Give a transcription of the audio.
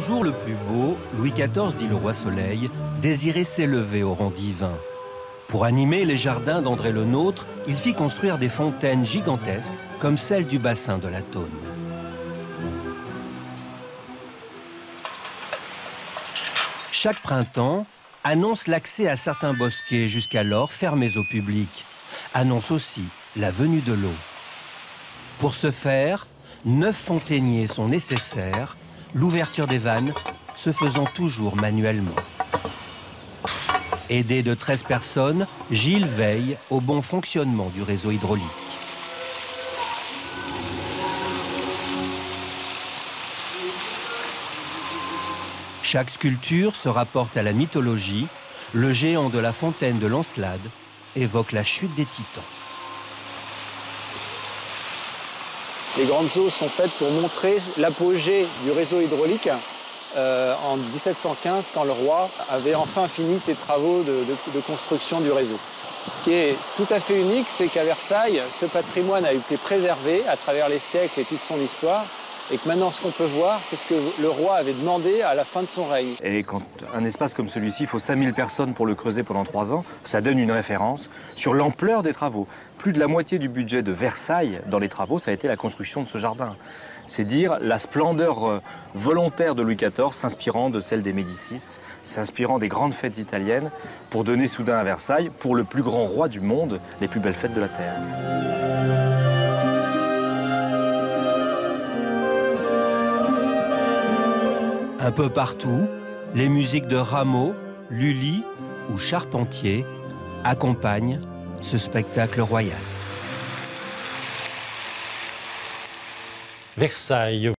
jour le plus beau, Louis XIV, dit le roi Soleil, désirait s'élever au rang divin. Pour animer les jardins d'André le Nôtre, il fit construire des fontaines gigantesques comme celle du bassin de la Thône. Chaque printemps annonce l'accès à certains bosquets jusqu'alors fermés au public, annonce aussi la venue de l'eau. Pour ce faire, 9 fontainiers sont nécessaires, l'ouverture des vannes se faisant toujours manuellement. Aidé de 13 personnes, Gilles veille au bon fonctionnement du réseau hydraulique. Chaque sculpture se rapporte à la mythologie. Le géant de la fontaine de Lancelade évoque la chute des Titans. Les grandes eaux sont faites pour montrer l'apogée du réseau hydraulique en 1715, quand le roi avait enfin fini ses travaux de construction du réseau. Ce qui est tout à fait unique, c'est qu'à Versailles, ce patrimoine a été préservé à travers les siècles et toute son histoire, et que maintenant, ce qu'on peut voir, c'est ce que le roi avait demandé à la fin de son règne. Et quand un espace comme celui-ci, il faut 5000 personnes pour le creuser pendant 3 ans, ça donne une référence sur l'ampleur des travaux. Plus de la moitié du budget de Versailles dans les travaux, ça a été la construction de ce jardin. C'est dire la splendeur volontaire de Louis XIV, s'inspirant de celle des Médicis, s'inspirant des grandes fêtes italiennes, pour donner soudain à Versailles, pour le plus grand roi du monde, les plus belles fêtes de la Terre. Un peu partout, les musiques de Rameau, Lully ou Charpentier accompagnent ce spectacle royal. Versailles.